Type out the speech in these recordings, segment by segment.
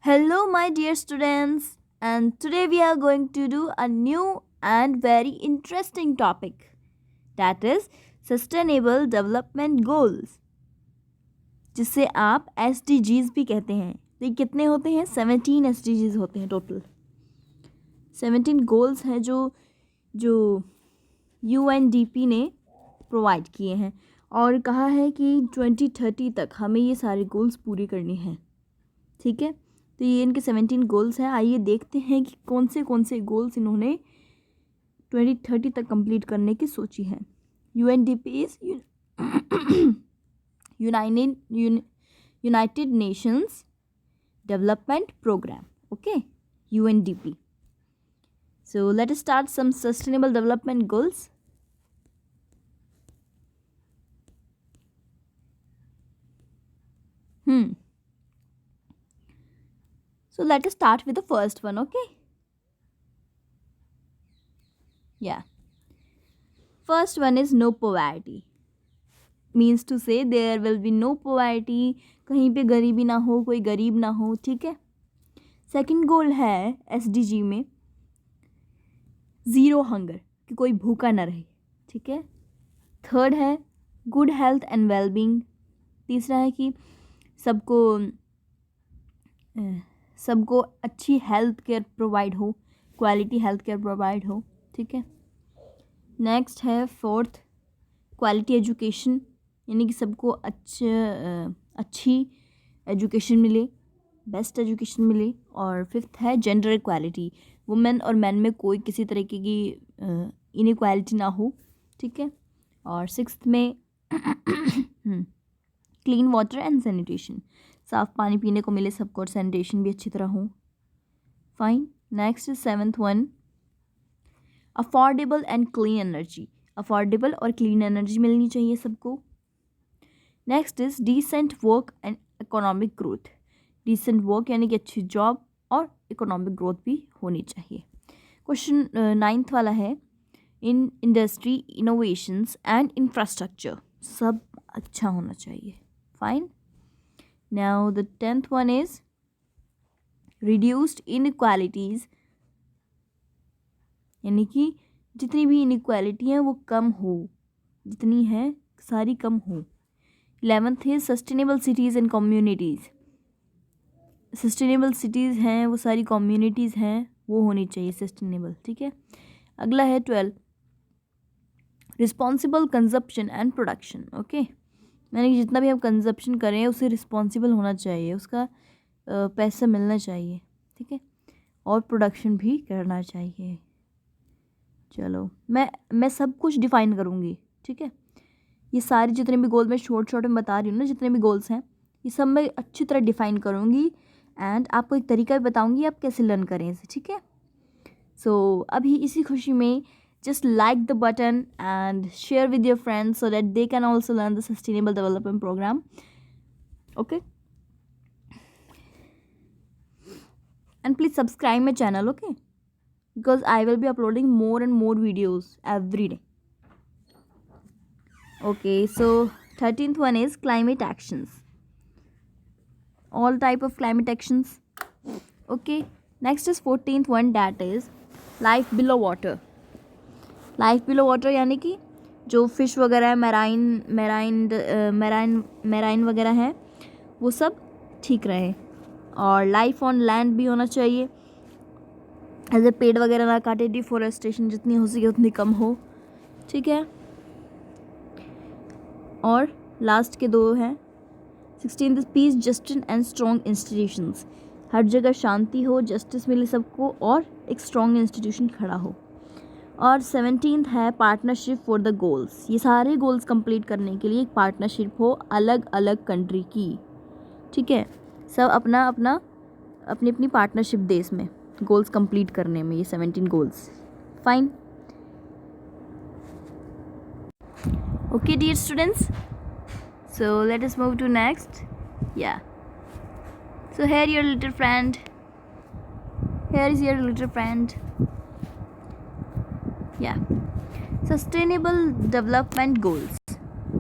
Hello, my dear students, and today we are going to do a new and very interesting topic, that is Sustainable Development Goals, जिसे आप SDGs भी कहते हैं. तो ये कितने होते हैं? 17 SDGs होते हैं टोटल. 17 गोल्स हैं जो UNDP ने प्रोवाइड किए हैं और कहा है कि 2030 तक हमें ये सारे गोल्स पूरी करनी हैं. ठीक है, तो ये इनके 17 गोल्स हैं. आइए देखते हैं कि कौन से गोल्स इन्होंने 2030 तक कंप्लीट करने की सोची है. UNDP is United Nations Development Programme. Okay, UNDP. So let us start some sustainable development goals. So let us start with the first one, okay? Yeah. First one is no poverty. Means to say there will be no poverty. कहीं पे गरीबी ना हो, कोई गरीब ना हो. ठीक है. सेकंड गोल है SDG में ज़ीरो हंगर, कि कोई भूखा ना रहे. ठीक है. थर्ड है गुड हेल्थ एंड वेलबींग. तीसरा है कि सबको अच्छी हेल्थ केयर प्रोवाइड हो, क्वालिटी हेल्थ केयर प्रोवाइड हो. ठीक है. नेक्स्ट है फोर्थ क्वालिटी एजुकेशन, यानी कि सबको अच्छी एजुकेशन मिले, बेस्ट एजुकेशन मिले. और फिफ्थ है जेंडर इक्वालिटी, वुमेन और मैन में कोई किसी तरीके की इनइक्वालिटी ना हो. ठीक है. और सिक्स्थ में क्लीन वाटर एंड सैनिटेशन, साफ़ पानी पीने को मिले सबको और सैनिटेशन भी अच्छी तरह हो. Fine. Next is seventh one affordable and clean energy. Affordable और क्लीन एनर्जी मिलनी चाहिए सबको. Next is decent work and economic growth. Decent work यानी कि अच्छी जॉब और इकोनॉमिक ग्रोथ भी होनी चाहिए. क्वेश्चन नाइन्थ वाला है in industry innovations and infrastructure, सब अच्छा होना चाहिए. Fine. Now the 10th one is reduced inequalities, यानी कि जितनी भी इनइक्वालिटी हैं वो कम हो, जितनी हैं सारी कम हो. 11th है sustainable cities and communities. Sustainable cities हैं वो सारी कम्युनिटीज़ हैं वो होनी चाहिए सस्टेनेबल. ठीक है. अगला है 12 responsible consumption and production. Okay, यानी कि जितना भी हम कंजप्शन करें उसे रिस्पॉन्सिबल होना चाहिए, उसका पैसा मिलना चाहिए. ठीक है. और प्रोडक्शन भी करना चाहिए. चलो मैं सब कुछ डिफ़ाइन करूँगी. ठीक है. ये सारे जितने भी गोल मैं शॉर्ट में बता रही हूँ ना, जितने भी गोल्स हैं ये सब मैं अच्छी तरह डिफ़ाइन करूँगी एंड आपको एक तरीका भी बताऊँगी आप कैसे लर्न करें इसे. ठीक है. सो अभी इसी खुशी में just like the button and share with your friends so that they can also learn the sustainable development program. Okay, and please subscribe my channel, okay, because I will be uploading more and more videos every day. Okay, so 13th one is climate actions, all type of climate actions. Okay, next is 14th one, that is life below water. Life below water यानी कि जो fish वगैरह है, marine वगैरह हैं वो सब ठीक रहे. और लाइफ ऑन लैंड भी होना चाहिए, ऐसे पेड़ वगैरह ना काटे, डिफॉरेस्टेशन जितनी हो सके उतनी कम हो. ठीक है. और लास्ट के दो हैं 16th peace justice and strong institutions. हर जगह शांति हो, जस्टिस मिले सबको और एक स्ट्रॉन्ग इंस्टीट्यूशन खड़ा हो. और 17th है पार्टनरशिप फॉर द गोल्स. ये सारे गोल्स कंप्लीट करने के लिए एक पार्टनरशिप हो अलग अलग कंट्री की. ठीक है. सब अपनी अपनी पार्टनरशिप दे इसमें गोल्स कंप्लीट करने में, ये 17 goals. Fine. Okay dear students, so let us move to next. या so here your little friend, here is your little friend. या सस्टेनेबल डेवलपमेंट गोल्स,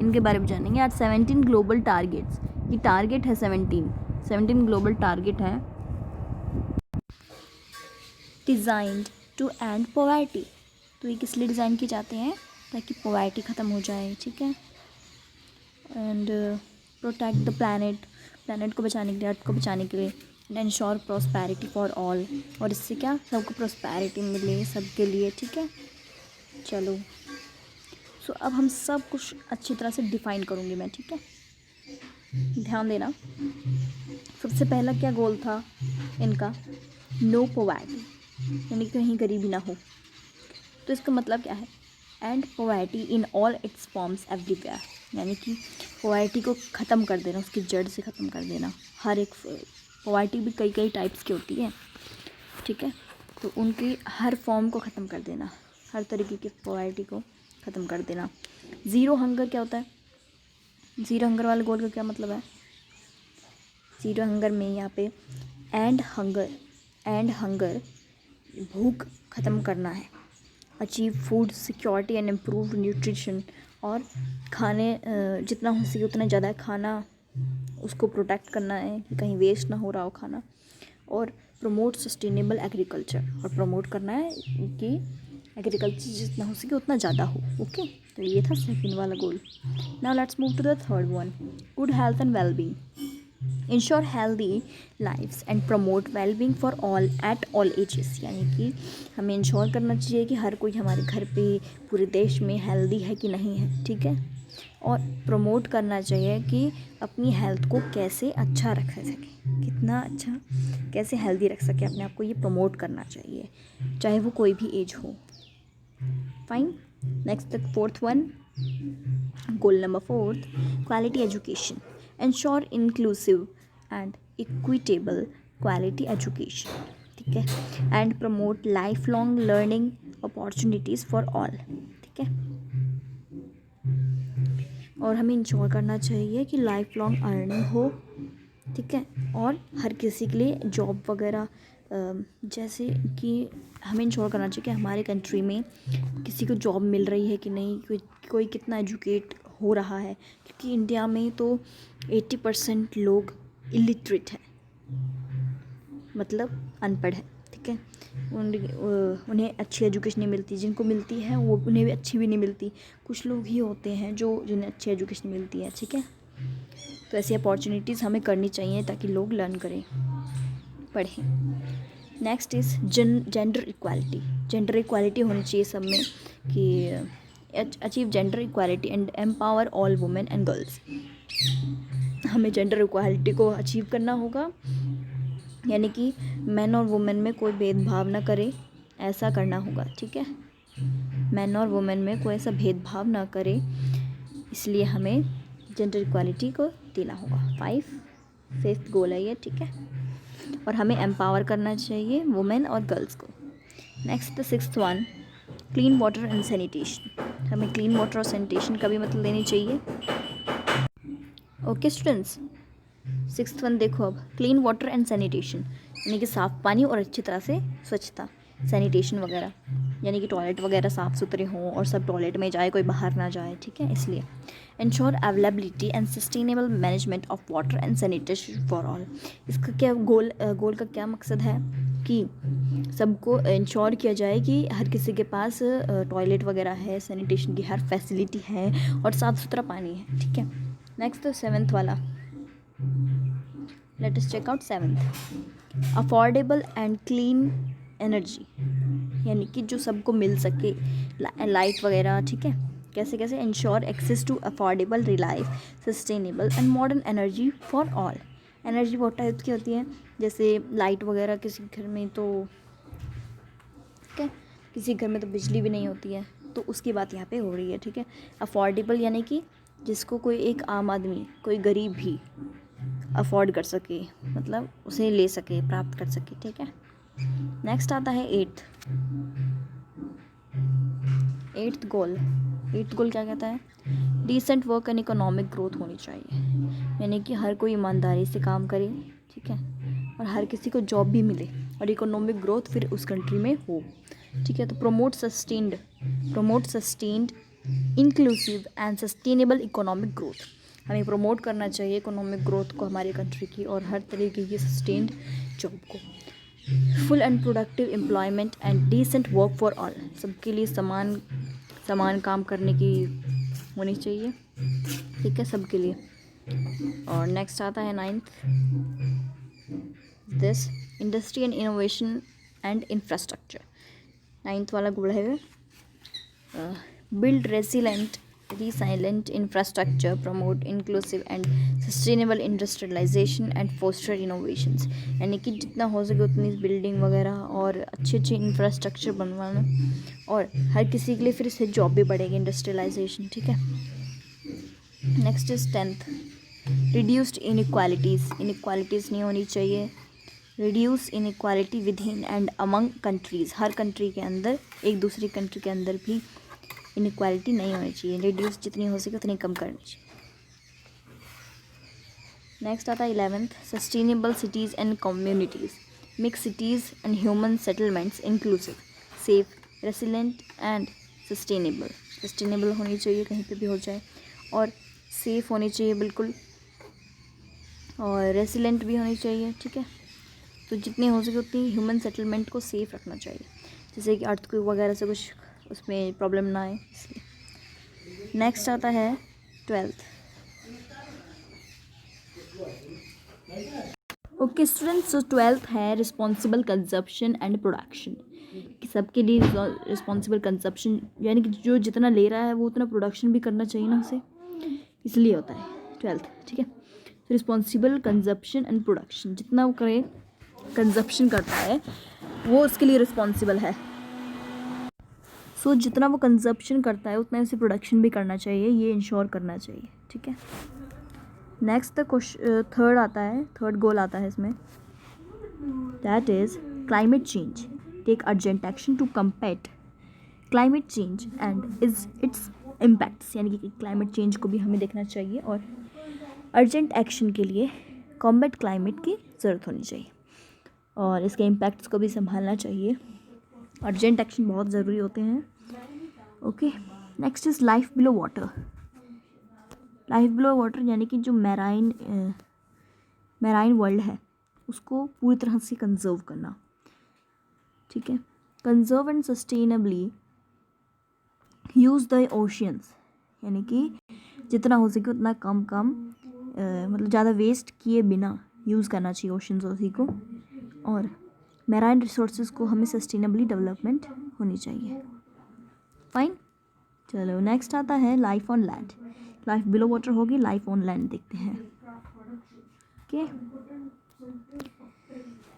इनके बारे में जानेंगे आज. 17 ग्लोबल टारगेट्स, ये टारगेट है 17 ग्लोबल टारगेट है डिज़ाइंड टू एंड पॉवर्टी। तो ये किस लिए डिज़ाइन किए जाते हैं? ताकि पॉवर्टी ख़त्म हो जाए, ठीक है। एंड प्रोटेक्ट द प्लानट को बचाने के लिए, अर्थ को बचाने के लिए। And ensure prosperity for all, और इससे क्या, सबको प्रॉस्पेरिटी मिले, सबके लिए, ठीक है। चलो सो अब हम सब कुछ अच्छी तरह से डिफ़ाइन करूँगी मैं, ठीक है। ध्यान देना। सबसे पहला क्या गोल था इनका? नो पॉवर्टी, यानी कहीं गरीबी ना हो। तो इसका मतलब क्या है? And poverty in all it's forms everywhere, यानी कि पॉवर्टी को ख़त्म कर देना, उसकी जड़ से ख़त्म कर देना। हर एक पॉवर्टी भी कई कई टाइप्स की होती है, ठीक है। तो उनकी हर फॉर्म को ख़त्म कर देना, हर तरीके की पॉवर्टी को ख़त्म कर देना। ज़ीरो हंगर क्या होता है? ज़ीरो हंगर वाले गोल का क्या मतलब है? ज़ीरो हंगर में यहाँ पे एंड हंगर भूख ख़त्म करना है। Achieve food security and improve nutrition, और खाने जितना हो सके उतना ज़्यादा खाना, उसको प्रोटेक्ट करना है कि कहीं वेस्ट ना हो रहा हो खाना। और प्रमोट सस्टेनेबल एग्रीकल्चर, और प्रमोट करना है कि एग्रीकल्चर जितना हो सके उतना ज़्यादा हो। ओके, तो ये था सेकंड वाला goal. Now let's move to the third one, good health and wellbeing. Ensure healthy lifes and promote wellbeing for all at all ages, यानी कि हमें इंश्योर करना चाहिए कि हर कोई हमारे घर पे, पूरे देश में हेल्दी है कि नहीं है, ठीक है। और प्रमोट करना चाहिए कि अपनी हेल्थ को कैसे अच्छा रख सके, कितना अच्छा कैसे हेल्दी रख सके अपने आप को, ये प्रमोट करना चाहिए, चाहे वो कोई भी एज हो। Fine. Next the fourth one, goal number fourth, quality education. Ensure inclusive and equitable quality education, ठीक है। And promote life long learning opportunities for all, ठीक है। और हमें इंश्योर करना चाहिए कि लाइफ लॉन्ग अर्निंग हो, ठीक है। और हर किसी के लिए जॉब वगैरह, जैसे कि हमें इंश्योर करना चाहिए कि हमारे कंट्री में किसी को जॉब मिल रही है कि नहीं, कोई कितना एजुकेट हो रहा है, क्योंकि इंडिया में तो 80% लोग इलिटरेट हैं, मतलब अनपढ़ है, ठीक है। उन्हें अच्छी एजुकेशन नहीं मिलती, जिनको मिलती है वो उन्हें भी अच्छी भी नहीं मिलती। कुछ लोग ही होते हैं जिन्हें अच्छी एजुकेशन मिलती है, ठीक है। तो ऐसी अपॉर्चुनिटीज़ हमें करनी चाहिए ताकि लोग लर्न करें, पढ़ें। Next is gender equality. Gender equality होनी चाहिए सब में, कि achieve gender equality and empower all women and girls. हमें जेंडर इक्वालिटी को अचीव करना होगा, यानी कि मैन और वुमेन में कोई भेदभाव ना करे, ऐसा करना होगा, ठीक है। मैन और वुमेन में कोई ऐसा भेदभाव ना करे, इसलिए हमें जेंडर इक्वालिटी को देना होगा। फिफ्थ गोल है ये, ठीक है। और हमें एम्पावर करना चाहिए वुमेन और गर्ल्स को। Next the sixth one, clean water and sanitation. हमें क्लीन वाटर और सैनिटेशन का भी मतलब देनी चाहिए। ओके स्टूडेंट्स, सिक्स्थ वन देखो अब, क्लीन वाटर एंड सैनिटेशन, यानी कि साफ़ पानी और अच्छी तरह से स्वच्छता। सैनिटेशन वगैरह यानी कि टॉयलेट वगैरह साफ़ सुथरे हों और सब टॉयलेट में जाए, कोई बाहर ना जाए, ठीक है। इसलिए ensure availability and sustainable management of water and sanitation for all. इसका क्या गोल का क्या मकसद है कि सबको इंश्योर किया जाए कि हर किसी के पास टॉयलेट वगैरह है, सैनिटेशन की हर फैसिलिटी है और साफ़ सुथरा पानी है, ठीक है। नेक्स्ट तो सेवेंथ वाला, let us check out seventh, affordable and clean energy, यानी कि जो सबको मिल सके, लाइट वगैरह, ठीक है। कैसे कैसे? Ensure access to affordable, reliable, sustainable and modern energy for all. Energy बहुत टाइप की होती है, जैसे लाइट वगैरह किसी घर में तो, ठीक है, किसी घर में तो बिजली भी नहीं होती है, तो उसकी बात यहाँ पे हो रही है, ठीक है। अफोर्डेबल यानी कि जिसको कोई एक आम आदमी, कोई गरीब भी अफोर्ड कर सके, मतलब उसे ले सके, प्राप्त कर सके, ठीक है। नेक्स्ट आता है एट्थ गोल क्या कहता है? Decent work and economic growth होनी चाहिए, यानी कि हर कोई ईमानदारी से काम करे, ठीक है, और हर किसी को जॉब भी मिले और इकोनॉमिक ग्रोथ फिर उस कंट्री में हो, ठीक है। तो promote sustained inclusive and sustainable economic growth. हमें प्रमोट करना चाहिए इकोनॉमिक ग्रोथ को हमारी कंट्री की, और हर तरीके की सस्टेन्ड जॉब को। Full and productive employment and decent work for all, सबके लिए समान समान काम करने की होनी चाहिए, ठीक है, सबके लिए। और नेक्स्ट आता है ninth, this industry and innovation and infrastructure. Ninth वाला गोल है build resilient infrastructure, promote inclusive and sustainable industrialization and foster innovations। यानी कि जितना हो सके उतनी बिल्डिंग वगैरह और अच्छे अच्छे इंफ्रास्ट्रक्चर बनवाना, और हर किसी के लिए फिर इससे जॉब भी बढ़ेगी, इंडस्ट्रियलाइजेशन, ठीक है। Next is tenth, reduced inequalities नहीं होनी चाहिए। Reduce inequality with in and among countries, her country के अंदर, एक दूसरी कंट्री के अंदर भी इनक्वालिटी नहीं होनी चाहिए, रिड्यूस जितनी हो सके उतनी कम करनी चाहिए। नेक्स्ट आता है eleventh, sustainable cities and communities, make cities and human settlements inclusive, safe, resilient and sustainable. Sustainable होनी चाहिए, कहीं पे भी हो जाए, और सेफ होनी चाहिए बिल्कुल, और रेसिलेंट भी होनी चाहिए, ठीक है। तो जितनी हो सके उतनी ह्यूमन सेटलमेंट को सेफ रखना चाहिए, जैसे कि अर्थक्वेक वगैरह से कुछ उसमें प्रॉब्लम ना आए, इसलिए। नेक्स्ट आता है ट्वेल्थ। ओके स्टूडेंट्स, सो ट्वेल्थ है रिस्पॉन्सिबल कंजप्शन एंड प्रोडक्शन, कि सबके लिए रिस्पॉन्सिबल कंजप्शन, यानी कि जो जितना ले रहा है वो उतना प्रोडक्शन भी करना चाहिए ना उसे, इसलिए होता है ट्वेल्थ, ठीक है। रिस्पॉन्सिबल कंजप्शन एंड प्रोडक्शन, जितना वो करे कंजप्शन करता है वो उसके लिए रिस्पॉन्सिबल है। सो जितना वो कंजप्शन करता है उतना उसे प्रोडक्शन भी करना चाहिए, ये इंश्योर करना चाहिए, ठीक है। नेक्स्ट थर्ड आता है, थर्ड गोल आता है इसमें, that is climate change, take urgent action to combat climate change and its impacts, यानी कि क्लाइमेट चेंज को भी हमें देखना चाहिए और अर्जेंट एक्शन के लिए कॉम्बैट क्लाइमेट की ज़रूरत होनी चाहिए और इसके इम्पैक्ट्स को भी संभालना चाहिए। अर्जेंट एक्शन बहुत ज़रूरी होते हैं। Okay, next is life below water. Life below water यानी कि जो मैराइन वर्ल्ड है उसको पूरी तरह से कंजर्व करना, ठीक है। Conserve and sustainably use the oceans, यानी कि जितना हो सके उतना कम मतलब ज़्यादा वेस्ट किए बिना यूज़ करना चाहिए ओशंस उसी को, और मैराइन रिसोर्सेज को हमें सस्टेनेबली डेवलपमेंट होनी चाहिए। फाइन, चलो नेक्स्ट आता है life on land. Life below water होगी, लाइफ ऑन लैंड देखते हैं। ओके,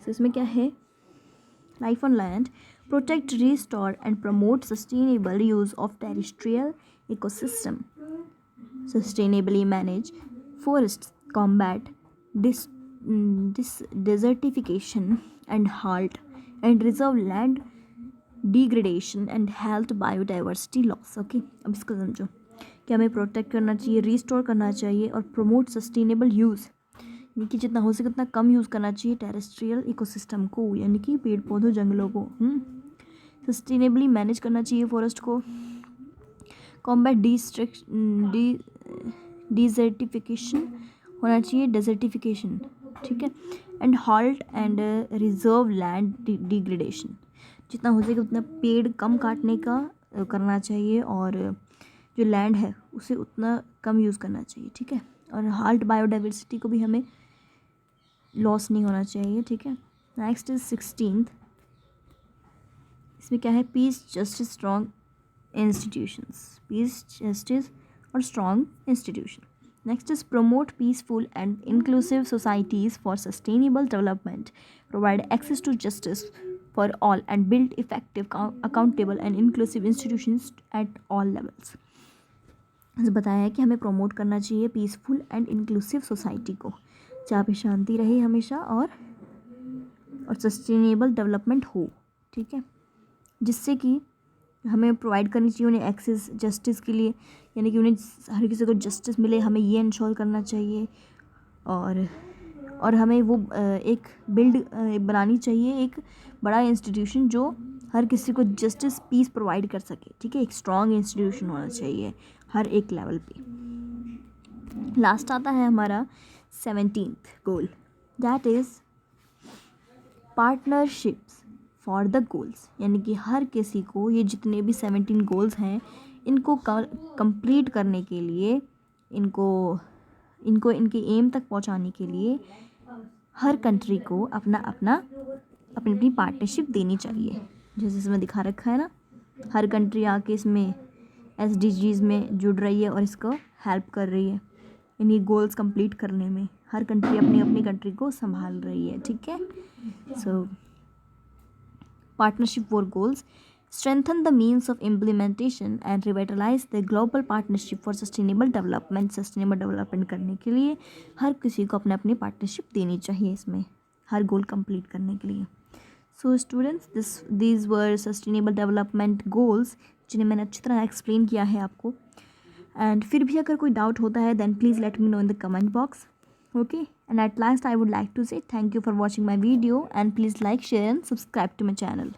तो इसमें क्या है, life on land, protect, restore and promote sustainable use of terrestrial ecosystem, sustainably manage forests, combat desertification and halt and reserve land degradation and health biodiversity loss। Okay, अब इसको समझो कि हमें प्रोटेक्ट करना चाहिए, रिस्टोर करना चाहिए और प्रमोट सस्टेनेबल यूज़, यानी कि जितना हो सके उतना कम यूज़ करना चाहिए टेरेस्ट्रियल इकोसिस्टम को, यानी कि पेड़ पौधों जंगलों को। सस्टेनेबली मैनेज करना चाहिए फॉरेस्ट को, कॉम्बैट डिजर्टिफिकेशन होना चाहिए, डेजर्टिफिकेशन, ठीक है, and halt and reserve land degradation, जितना हो सके उतना पेड़ कम काटने का करना चाहिए और जो लैंड है उसे उतना कम यूज़ करना चाहिए, ठीक है। और हाल्ट बायोडाइवर्सिटी को भी हमें लॉस नहीं होना चाहिए, ठीक है। नेक्स्ट इज 16th, इसमें क्या है, peace, justice, strong institutions, peace, justice or strong institution. Next is promote peaceful and inclusive societies for sustainable development, provide access to justice for all and build effective, accountable and inclusive institutions at all levels। बताया है कि हमें promote करना चाहिए peaceful and inclusive society को, जहाँ पे शांति रहे हमेशा और सस्टेनेबल डेवलपमेंट हो, ठीक है, जिससे कि हमें प्रोवाइड करनी चाहिए उन्हें एक्सेस जस्टिस के लिए, यानी कि उन्हें हर किसी को जस्टिस मिले, हमें ये इंश्योर करना चाहिए। और हमें वो एक बनानी चाहिए, एक बड़ा इंस्टीट्यूशन जो हर किसी को जस्टिस पीस प्रोवाइड कर सके, ठीक है, एक स्ट्रॉन्ग इंस्टीट्यूशन होना चाहिए हर एक लेवल पे। लास्ट आता है हमारा 17th goal, that is partnerships for the goals, यानी कि हर किसी को ये जितने भी 17 गोल्स हैं इनको कंप्लीट करने के लिए, इनको इनको इनके एम तक पहुंचाने के लिए हर कंट्री को अपनी अपनी पार्टनरशिप देनी चाहिए। जैसे इसमें दिखा रखा है ना, हर कंट्री आके इसमें SDGs में जुड़ रही है और इसको हेल्प कर रही है इन्हीं गोल्स कंप्लीट करने में। हर कंट्री अपनी अपनी कंट्री को संभाल रही है, ठीक है। सो partnership for goals strengthen the means of implementation and revitalize the global partnership for sustainable development। sustainable development करने के लिए हर किसी को अपने अपनी पार्टनरशिप देनी चाहिए इसमें हर गोल कंप्लीट करने के लिए। So students, these were sustainable development goals जिन्हें मैंने अच्छी तरह एक्सप्लेन किया है आपको। एंड फिर भी अगर कोई डाउट होता है then please let me know in the comment box, okay? And at last I would like to say thank you for watching my video and please like, share and subscribe to my channel.